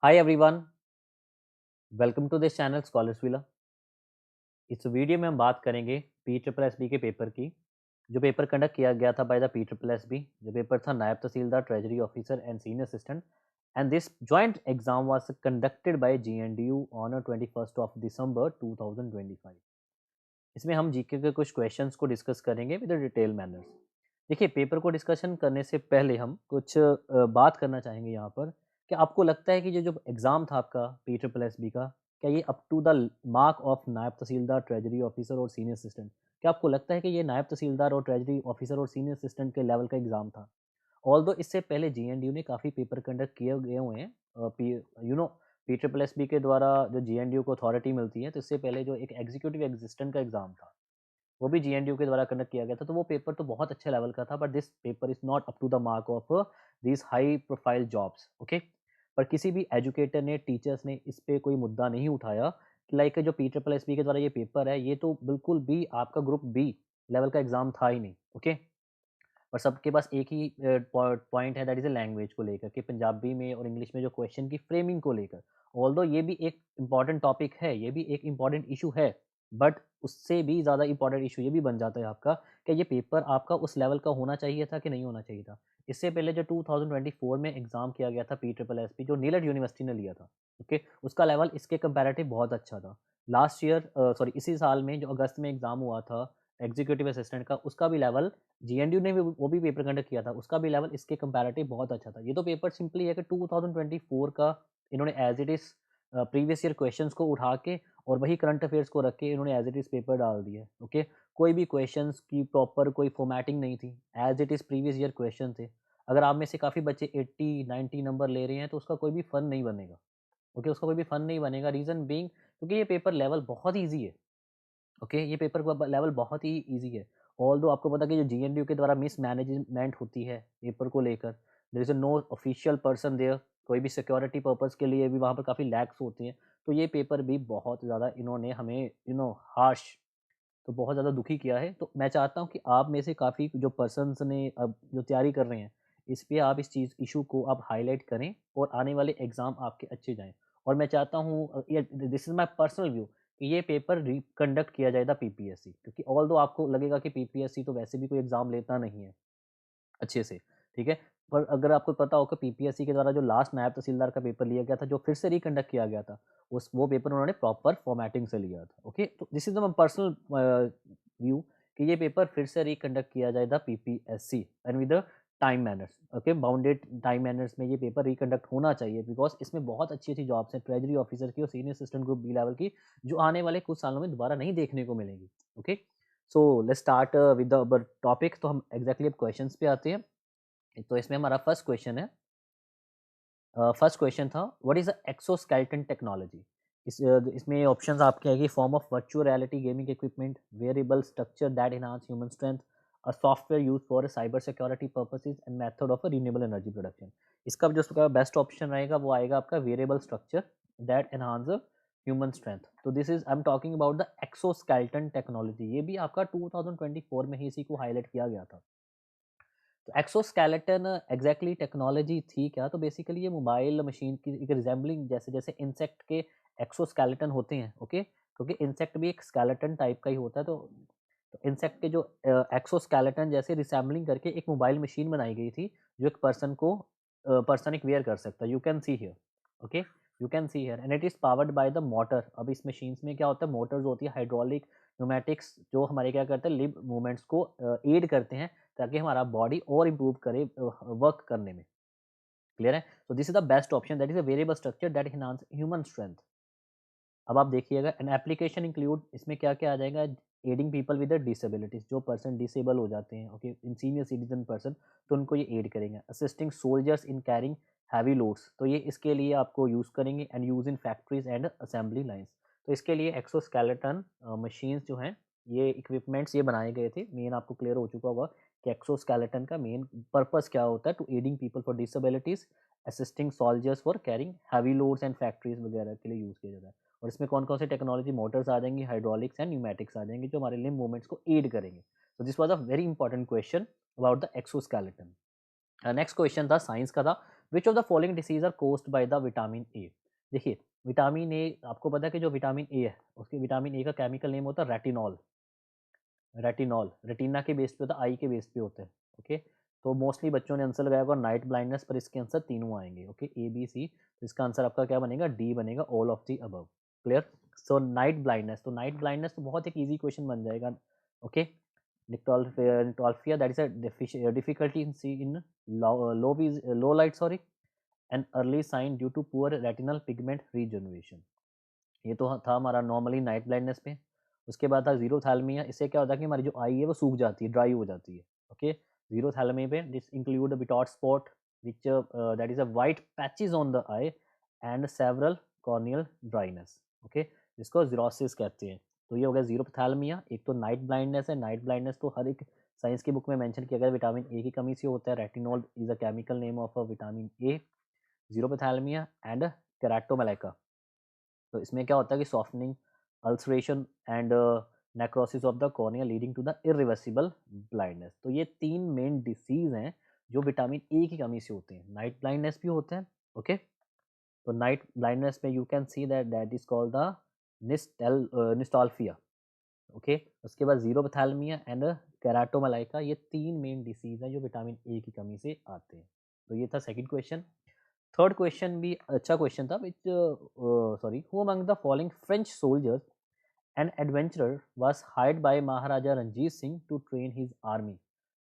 Hi everyone, welcome to this channel scholars villa. इस video में हम बात करेंगे पी ट्रिपल एस बी के पेपर की। जो पेपर कंडक्ट किया गया था by the P triple S B. जो पेपर था Naib Tehsildar, treasury officer and senior assistant, and this joint exam was conducted by GNDU on 21 of December 2025। इसमें हम जीके के कुछ क्वेश्चंस को डिस्कस करेंगे विद डिटेल मैनर्स। देखिए, पेपर को डिस्कशन करने से पहले हम कुछ बात करना चाहेंगे यहाँ पर कि आपको लगता है कि ये जो एग्ज़ाम था आपका पी ट्रिपल एस बी का, क्या ये up to the mark of Naib Tehsildar, treasury officer और सीनियर असिस्टेंट? क्या आपको लगता है कि ये नायब तहसीलदार और ट्रेजरी ऑफिसर और सीनियर असिस्टेंट के लेवल का एग्ज़ाम था? ऑल्दो इससे पहले जीएनडीयू ने काफ़ी पेपर कंडक्ट किए गए हुए हैं। P you know P triple S B के द्वारा जो जीएनडीयू को अथॉरिटी मिलती है, तो इससे पहले जो एक एग्जीक्यूटिव असिस्टेंट का एग्ज़ाम था, वो भी जीएनडीयू के द्वारा कंडक्ट किया गया था। तो वो पेपर तो बहुत अच्छे लेवल का था, but this paper is not up to the mark of these high profile jobs, okay? पर किसी भी एजुकेटर ने, टीचर्स ने इस पे कोई मुद्दा नहीं उठाया कि लाइक जो पी ट्रिपल एस बी के द्वारा ये पेपर है, ये तो बिल्कुल भी आपका ग्रुप बी लेवल का एग्ज़ाम था ही नहीं, ओके? और सबके पास एक ही पॉइंट है, दैट इज़ अ लैंग्वेज को लेकर कि पंजाबी में और इंग्लिश में जो क्वेश्चन की फ्रेमिंग को लेकर। ऑल्दो ये भी एक इम्पॉर्टेंट टॉपिक है, ये भी एक इम्पॉर्टेंट इशू है, बट उससे भी ज़्यादा इम्पॉर्टेंट इशू ये भी बन जाता है आपका कि ये पेपर आपका उस लेवल का होना चाहिए था कि नहीं होना चाहिए था। इससे पहले जो 2024 में एग्ज़ाम किया गया था पी ट्रिपल एस पी, जो नीलट यूनिवर्सिटी ने लिया था, ओके? उसका लेवल इसके कंपैरेटिव बहुत अच्छा था। लास्ट ईयर सॉरी इसी साल में जो अगस्त में एग्ज़ाम हुआ था एग्जीक्यूटिव असिस्टेंट का, उसका भी लेवल जीएनडीयू ने भी वो भी पेपर कंडक्ट किया था, उसका भी लेवल इसके कंपैरेटिव बहुत अच्छा था। ये तो पेपर सिंपली है कि 2024 का इन्होंने as it is previous year questions को उठा के और वही करंट अफेयर्स को रख के इन्होंने एज़ इट इज़ पेपर डाल दिया है, ओके? कोई भी क्वेश्चंस की प्रॉपर कोई फॉर्मेटिंग नहीं थी, as it is previous year question थे। अगर आप में से काफ़ी बच्चे 80, 90 नंबर ले रहे हैं, तो उसका कोई भी फन नहीं बनेगा, ओके? उसका कोई भी फन नहीं बनेगा, रीज़न बीइंग क्योंकि ये पेपर लेवल बहुत ईज़ी है। ओके, ये पेपर का लेवल बहुत ही ईज़ी है। ऑल्दो आपको पता है कि जो जीएनडीयू के द्वारा मिसमैनेजमेंट होती है पेपर को लेकर, there is no official person there, कोई भी सिक्योरिटी पर्पज़ के लिए भी वहाँ पर काफ़ी लैग्स होते हैं। तो ये पेपर भी बहुत ज़्यादा इन्होंने हमें हार्श, तो बहुत ज़्यादा दुखी किया है। तो मैं चाहता हूँ कि आप में से काफ़ी जो पर्सन्स ने अब जो तैयारी कर रहे हैं, इस पे आप इस चीज़ इश्यू को आप हाइलाइट करें और आने वाले एग्ज़ाम आपके अच्छे जाएँ। और मैं चाहता हूँ ये this is my personal view कि ये पेपर कंडक्ट किया जाए द पीपीएससी, क्योंकि ऑल्दो आपको लगेगा कि पीपीएससी तो वैसे भी कोई एग्ज़ाम लेता नहीं है अच्छे से, ठीक है? पर अगर आपको पता हो कि पीपीएससी के द्वारा जो लास्ट नायब तहसीलदार का पेपर लिया गया था, जो फिर से रिकंडक्ट किया गया था, उस वो पेपर उन्होंने प्रॉपर फॉर्मेटिंग से लिया था, ओके? तो this is my personal view कि ये पेपर फिर से रिकंडक्ट किया जाए the PPSC and with the time manners, okay? Bounded time manners में ये पेपर रिकंडक्ट होना चाहिए, बिकॉज़ इसमें बहुत अच्छी-अच्छी जॉब्स हैं ट्रेजरी ऑफिसर की और senior assistant group B level की, जो आने वाले कुछ सालों में दोबारा नहीं देखने को मिलेंगी, okay? So let's start with the our topic. तो हम एग्ज़ैक्टली अब क्वेश्चंस पे आते हैं। तो इसमें हमारा फर्स्ट क्वेश्चन है। फर्स्ट क्वेश्चन था, what is the exoskeleton technology? इसमें ऑप्शंस आपके हैं कि form of virtual reality gaming equipment, variable structure that enhance human strength, a software use for cyber security purposes and method of renewable energy production. इसका जो उसका best option रहेगा वो आएगा आपका variable structure that enhance human strength. तो this is I am talking about the exoskeleton technology. ये भी आपका 2024 में ही इसी को हाईलाइट किया गया था। तो एक्सोस्केलेटन एग्जैक्टली टेक्नोलॉजी थी क्या? तो बेसिकली ये मोबाइल मशीन की एक रिजेंबलिंग, जैसे जैसे इंसेक्ट के एक्सोस्केलेटन होते हैं, ओके? क्योंकि इंसेक्ट भी एक स्केलेटन टाइप का ही होता है। तो इंसेक्ट के जो एक्सोस्केलेटन जैसे रिसेंबलिंग करके एक मोबाइल मशीन बनाई गई थी, जो एक पर्सन को पर्सन एक वेयर कर सकता है। You can see here, okay? You can see here and it is powered by the motor. अब इस मशीन्स में क्या होता है, मोटर्स होती है, हाइड्रोलिक, न्यूमेटिक्स, जो हमारे क्या करते हैं, लिब मूवमेंट्स को एड करते हैं ताकि हमारा बॉडी और इम्प्रूव करे वर्क करने में। क्लियर है? So this is the best option, that is a variable structure that enhance human strength. अब आप देखिएगा, एन एप्लीकेशन इंक्लूड, इसमें क्या क्या आ जाएगा, एडिंग पीपल विद डिसेबिलिटीज, जो पर्सन डिसेबल हो जाते हैं, ओके, इन सीनियर सिटीजन पर्सन, तो उनको ये एड करेंगे। Assisting soldiers in carrying heavy loads, तो ये इसके लिए आपको यूज़ करेंगे, and use in factories and assembly lines. तो इसके लिए एक्सोस्केलेटन मशीन्स जो हैं, ये इक्विपमेंट्स ये बनाए गए थे। मेन आपको क्लियर हो चुका होगा कि एक्सोस्केलेटन का मेन पर्पस क्या होता है, to aiding people for disabilities, assisting soldiers for carrying heavy loads and factories वगैरह के लिए यूज़ किया जाता है। और इसमें कौन-कौन सी टेक्नोलॉजी, मोटर्स आ जाएँगी, हाइड्रोलिक्स एंड न्यूमैटिक्स आ जाएँगे, जो हमारे लिम्ब मूवमेंट्स को एड करेंगे। तो this was a very important question about the exoskeleton. Next question था, साइंस का था। Which of the following disease are caused by the vitamin A. देखिए विटामिन ए, आपको पता है कि जो विटामिन ए है उसके विटामिन ए का केमिकल नेम होता है रेटिनॉल। रेटिनॉल रेटिना के बेस पे होता है, आई के बेस पे होता है। ओके, तो मोस्टली बच्चों ने आंसर लगाया होगा नाइट ब्लाइंडनेस, पर इसके आंसर तीनों आएंगे। ओके, ए बी सी, तो इसका आंसर आपका क्या बनेगा, डी बनेगा, all of the above. Clear. So night blindness, तो नाइट ब्लाइंडनेस तो बहुत एक ईजी क्वेश्चन बन जाएगा। Okay, nyctalopia that is a difficulty in see in low light, sorry, an early sign due to poor retinal pigment regeneration. ये तो था हमारा नॉर्मली नाइट ब्लाइंडनेस पे। उसके बाद था जीरोथैल्मिया, इससे क्या होता है कि हमारी जो आई है वो सूख जाती है, ड्राई हो जाती है। ओके, जीरोथैल्मिया पे this include Bitot spot which that is a white patches on the I and several corneal dryness. Okay, जिसको जीरोसिस कहते हैं। तो ये हो गया जीरोथैल्मिया। एक तो नाइट ब्लाइंडनेस है, नाइट ब्लाइंडनेस तो हर एक साइंस की बुक में मेंशन किया गया, विटामिन ए की कमी से होता है। Retinol is a chemical name of a vitamin A. Xerophthalmia and keratomalacia, तो इसमें क्या होता है कि softening, ulceration and necrosis of the cornea leading to the irreversible blindness. तो ये तीन मेन डिसीज हैं जो विटामिन ए की कमी से होते हैं। नाइट ब्लाइंडनेस भी होते हैं। ओके, तो नाइट ब्लाइंडनेस में you can see that that is called the nyctalopia. Okay, उसके बाद जीरोपैथैल्मिया एंड केराटोमेलाइका, ये तीन मेन डिसीज हैं जो विटामिन ए की कमी से आते हैं। तो ये था सेकंड क्वेश्चन। थर्ड क्वेश्चन भी अच्छा क्वेश्चन था, which sorry, who among the following French soldiers and adventurer was hired by Maharaja Ranjit Singh to train his army.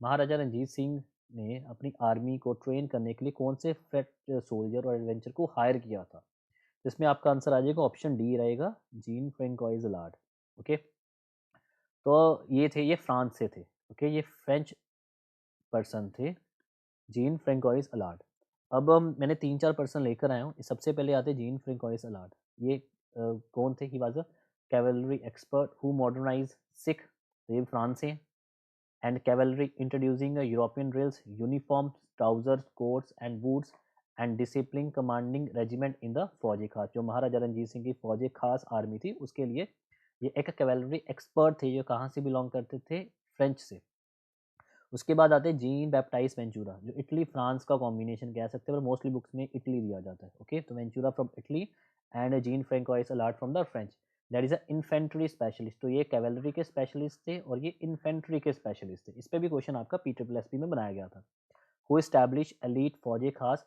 Maharaja Ranjit Singh ने अपनी आर्मी को ट्रेन करने के लिए कौन से फ्रेंच सोल्जर और एडवेंचर को हायर किया था। इसमें आपका आंसर आ जाएगा ऑप्शन डी रहेगा, जीन फ्रेंकोइज लार्ड। ओके, तो ये थे, ये फ्रांस से थे। ओके, ये फ्रेंच पर्सन थे, जीन फ्रेंकोइस अलार्ड। अब मैंने तीन चार पर्सन लेकर आया हूँ। सबसे पहले आते जीन फ्रेंकोइस अलार्ड। ये कौन थे, he was a cavalry expert who modernise Sikh, तो ये फ्रांस से। And cavalry introducing European drills, uniform, trousers, quotes and boots and discipline commanding regiment in the फौज खास। जो महाराजा रणजीत सिंह की फौज खास आर्मी थी उसके लिए ये एक कैवलरी एक्सपर्ट थे, जो कहाँ से बिलोंग करते थे, फ्रेंच से। उसके बाद आते हैं जीन बैप्टाइज वेंचुरा, जो इटली फ्रांस का कॉम्बिनेशन कह सकते हैं, पर मोस्टली बुक्स में इटली दिया जाता है। ओके, तो Ventura from Italy and gene François अलार्ड from the French. That is a infantry specialist, तो ये कैवलरी के स्पेशलिस्ट थे और ये इन्फेंट्री के स्पेशलिस्ट थे। इस पर भी क्वेश्चन आपका PSSB में बनाया गया था। हु एस्टैब्लिश एलीट फौजे खास,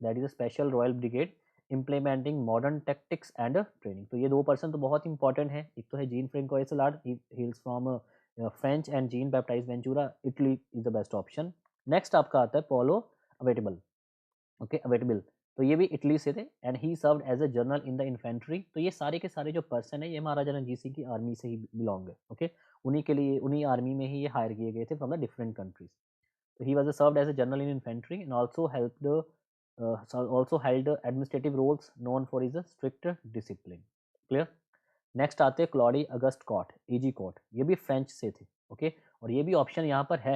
that is a special royal brigade implementing modern tactics and training. तो ये दो पर्सन तो बहुत इंपॉर्टेंट है। एक तो है gene François अलार्ड, hills from French, and gene Baptiste Ventura, Italy is the best option. Next आपका आता है पोलो अवेटेबल। ओके, अवेटेबल, तो ये भी इटली से थे and he served as a general in the infantry. तो ये सारे के सारे जो पर्सन है ये महाराजा रणजीत सिंह की आर्मी से ही बिलोंग है। ओके, उन्हीं के लिए, उन्हीं आर्मी में ही ये हायर किए गए थे from the different countries. So he was served as a general in infantry and also held administrative roles known for his strict discipline. Clear? Next आते हैं क्लॉडी अगस्त कॉट, एजी कॉट, ये भी फ्रेंच से थे। ओके, और ये भी ऑप्शन यहाँ पर है।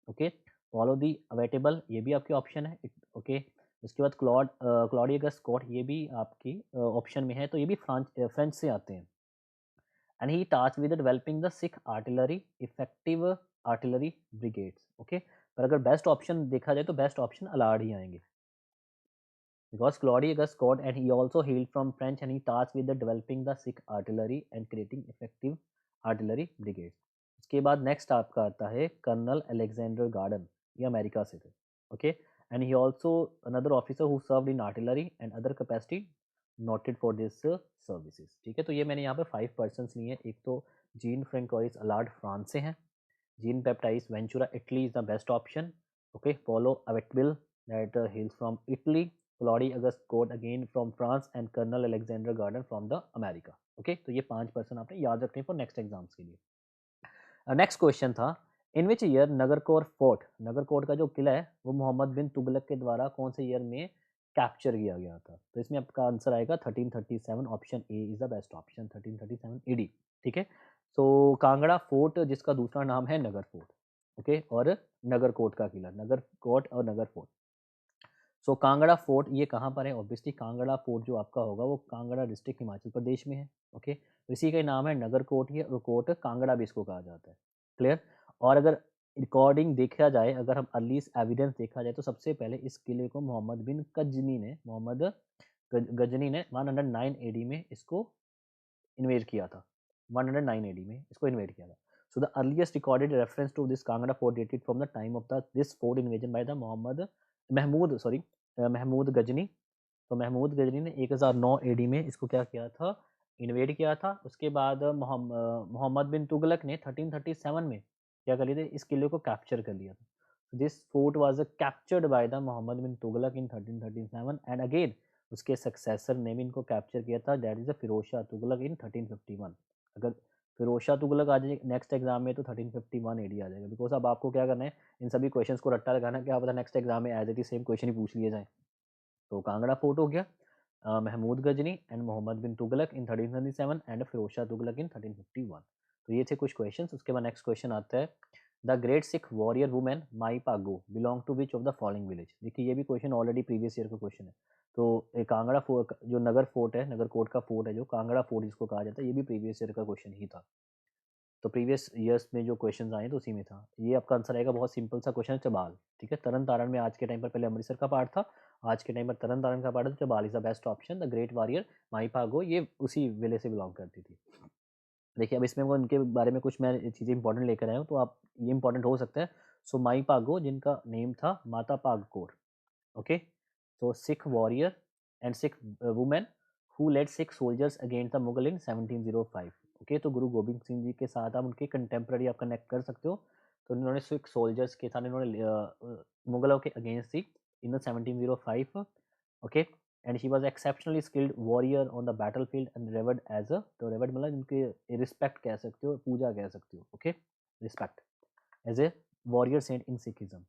ओके, फॉलो दी अवेटेबल, ये भी आपके ऑप्शन है। ओके, उसके बाद क्लॉडी अगस्त कॉट, ये भी आपकी ऑप्शन में है। तो ये भी फ्रेंच से आते हैं। And he task with developing the Sikh artillery effective artillery brigades. Okay, पर अगर बेस्ट ऑप्शन देखा जाए तो बेस्ट ऑप्शन अलार्ड ही आएंगे, because Claudius Scott and he also hailed from French and he tasked with the developing the Sikh artillery and creating effective artillery brigades. उसके बाद next आपका आता है कर्नल अलेक्जेंडर गार्डन, ये अमेरिका से थे। Okay, and he also another officer who served in artillery and other capacity noted for this services. ठीक है, तो ये मैंने यहाँ पे 5 पर्सन लिए हैं। एक तो जीन फ्रेंकोइस अलार्ड फ्रांस से हैं, Jean Baptiste Ventura Italy is the best option. Okay, Paolo Avitabile that heals from Italy, Claude Auguste Court again from France and Colonel Alexander Gordon from the America. Okay, तो ये 5 person आपने याद रखने for next exams के लिए। Next question था, in which year Nagarkot fort, Nagarkot का जो किला है वो मोहम्मद बिन तुगलक के द्वारा कौन से ईयर में कैप्चर किया गया था। तो इसमें आपका आंसर आएगा 1337, option A is the best option, 1337 AD। ठीक है, सो कांगड़ा फोर्ट जिसका दूसरा नाम है नगर फोर्ट। ओके, और नगरकोट का किला, नगरकोट और नगर फोर्ट। सो कांगड़ा फोर्ट ये कहाँ पर है, ऑब्वियसली कांगड़ा फोर्ट जो आपका होगा वो कांगड़ा डिस्ट्रिक्ट हिमाचल प्रदेश में है। ओके, तो इसी का नाम है नगर कोट ही, और कोट कांगड़ा भी इसको कहा जाता है। क्लियर। और अगर रिकॉर्डिंग देखा जाए, अगर हम अर्लीस्ट एविडेंस देखा जाए तो सबसे पहले इस किले को मोहम्मद गजनी ने 109 एडी में इसको इन्वेड किया था। 109 एडी में इसको इन्वेड किया था। So the earliest recorded reference to this Kangra fort dated from the time of the this fort invasion by the Mahmud Ghazni. तो महमूद गजनी ने 1009 एडी में इसको क्या किया था, इन्वेड किया था। उसके बाद मोहम्मद बिन तुगलक ने 1337 में क्या कर लिया था, इस किले को कैप्चर कर लिया था। This fort was captured by the Muhammad bin Tughlaq in 1337 and again उसके सक्सेसर ने भी इनको कैप्चर किया था, that is the Firoz Shah Tughlaq in 1351। अगर फिरोज शाह तुगलक आ जाए नेक्स्ट एग्जाम में तो 1351 एडी आ जाएगा, बिकॉज अब आपको क्या करना है, इन सभी क्वेश्चंस को रट्टा लगाना, क्या पता नेक्स्ट एग्जाम में as it is same question ही पूछ लिए जाए। तो कांगड़ा फोर्ट हो गया, Mahmud Ghazni and Muhammad bin Tughlaq in 1337 and Firoz Shah Tughlaq in 1351। तो ये थे कुछ क्वेश्चंस। उसके बाद नेक्स्ट क्वेश्चन आता है, the great Sikh warrior women Mai Bhago belong to which of the following village. देखिए ये भी क्वेश्चन ऑलरेडी प्रीवियस ईयर का क्वेश्चन है। तो कांगड़ा फोर्ट जो नगर फोर्ट है, नगर कोट का फोर्ट है, जो कांगड़ा फोर्ट जिसको कहा जाता है, ये भी प्रीवियस ईयर का क्वेश्चन ही था। तो प्रीवियस ईयर्स में जो क्वेश्चन आए तो उसी में था। ये आपका आंसर आएगा, बहुत सिंपल सा क्वेश्चन है, चबाल। ठीक है, तरन तारण में आज के टाइम पर, पहले अमृतसर का पार्ट था, आज के टाइम पर तरन तारण का पार्ट है, तो Chabal is the best option. The great warrior Mai Bhago ये उसी विलेज से बिलोंग करती थी। देखिए अब इसमें वो उनके बारे में कुछ मैं चीज़ें इंपॉर्टेंट लेकर आया हूँ, तो आप ये इंपॉर्टेंट हो सकता है। सो माई पागो जिनका नेम था Mata Bhag Kaur. Okay, so Sikh warrior and Sikh woman who led Sikh soldiers against the Mughal in 1705। Okay, तो गुरु गोबिंद सिंह जी के साथ आप उनके कंटेम्प्रेरी आप कनेक्ट कर सकते हो। तो इन्होंने सिख सोल्जर्स के साथ इन्होंने मुगलों के अगेंस्ट थी in the 1705। Okay, and she was exceptionally skilled warrior on the battlefield and revered as a, तो रेवर्ड मतलब इनके रिस्पेक्ट कह सकते हो, पूजा कह सकते हो। Okay, respect as a warrior saint in Sikhism.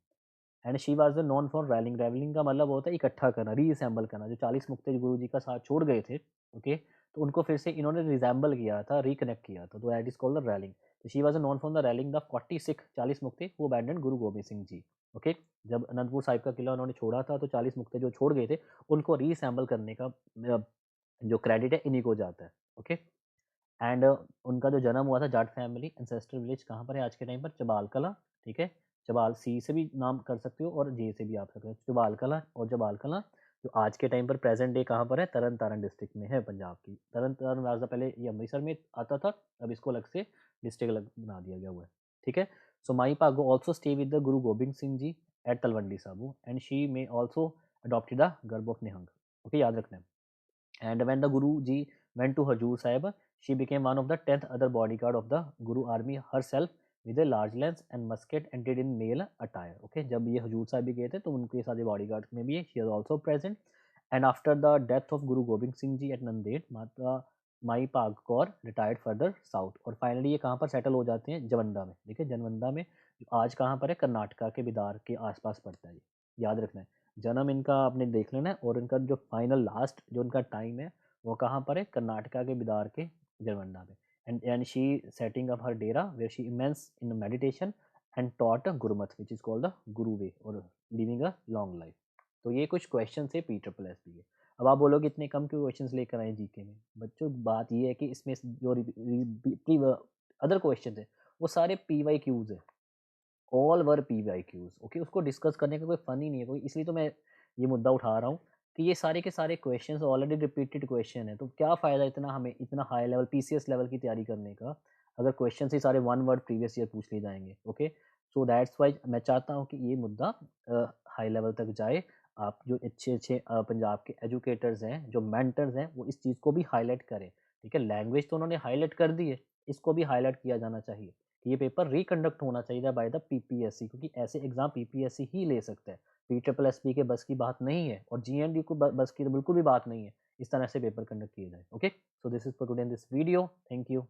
And she was known for rallying. Rallying का मतलब होता है इकट्ठा करना, रीअसेंबल करना। जो 40 मुक्ते गुरु जी का साथ छोड़ गए थे, ओके, तो उनको फिर से इन्होंने रिजेंबल किया था, रिकनेक्ट किया था, तो that is called the rallying. तो she was known for the rallying the 40 Sikh, 40 Mukte who abandon Guru Gobind Singh ji. Okay, जब अनंतपुर साहिब का किला उन्होंने छोड़ा था तो 40 मुक्ते जो छोड़ गए थे उनको रीअसेंबल करने का जो क्रेडिट है इन्हीं को जाता है। ओके, एंड उनका जो जन्म हुआ था जाट फैमिली एंसेस्टर विलेज कहाँ पर है आज के टाइम पर, चबाल कला। ठीक है, चबाल सी से भी नाम कर सकते हो और जे से भी आप सकते हो, चबाल कला और जबाल कला, जो आज के टाइम पर प्रेजेंट डे कहाँ पर है, तरन तारण डिस्ट्रिक्ट में है पंजाब की। तरन तारण राजा पहले ये अमृतसर में आता था, अब इसको अलग से डिस्ट्रिक्ट अलग बना दिया गया हुआ है। ठीक है, so Mai Bhago also stay with the Guru Gobind Singh ji at Talwandi Sabo and she में also adopted the garb of Nihang. Okay, याद रखना है। And when the Guruji went to Hajur Sahib, she became one of the 10th other bodyguard of the Guru army herself with a large lance and musket and did in male attire. Okay, जब ये हजूर साहब भी गए थे तो उनके साथ ये बॉडीगार्ड में भी she was also present. And after the death of Guru Gobind Singh ji at Nanded, माता माई पागकौर retired further south और फाइनली ये कहाँ पर सेटल हो जाते हैं, जवंदा में। देखिए जनवंदा में, जो आज कहाँ पर है, कर्नाटका के बिदार के आसपास पड़ता है, याद रखना है। जन्म इनका आपने देख लेना है और इनका जो फाइनल लास्ट जो इनका टाइम है वो कहाँ पर है, कर्नाटका के बिदार के जलवंडा में। And she setting up her dera where she immense in meditation and taught Gurmat which is called the Guru way और लिविंग अ लॉन्ग लाइफ। तो ये कुछ क्वेश्चन थे पी ट्रिपल एस के। अब आप बोलोगे इतने कम क्यों क्वेश्चंस लेकर आए जीके में। बच्चों बात ये है कि इसमें जो अदर क्वेश्चन है वो सारे पी वाई क्यूज है, all were P Y Qs. Okay, उसको डिस्कस करने का कोई फन ही नहीं है कोई, इसलिए तो मैं ये मुद्दा उठा रहा हूँ कि ये सारे के सारे क्वेश्चंस ऑलरेडी रिपीटेड क्वेश्चन है, तो क्या फ़ायदा इतना हमें इतना हाई लेवल पीसीएस लेवल की तैयारी करने का अगर क्वेश्चन ही सारे वन वर्ड प्रीवियस ईयर पूछ लिए जाएंगे। ओके, सो दैट्स वाई मैं चाहता हूँ कि ये मुद्दा हाई लेवल तक जाए। आप जो अच्छे अच्छे पंजाब के एजुकेटर्स हैं, जो मेंटर्स हैं, वो इस चीज़ को भी हाईलाइट करें। ठीक है, लैंग्वेज तो उन्होंने हाईलाइट कर दी है, इसको भी हाईलाइट किया जाना चाहिए। ये पेपर रिकंडक्ट होना चाहिए बाय द पीपीएससी, क्योंकि ऐसे एग्जाम पीपीएससी ही ले सकते हैं। पी ट्रिपल एस पी के बस की बात नहीं है और जीएनडी को बस की तो बिल्कुल भी बात नहीं है इस तरह से पेपर कंडक्ट किए जाए। Okay, so this is for today in this video, thank you.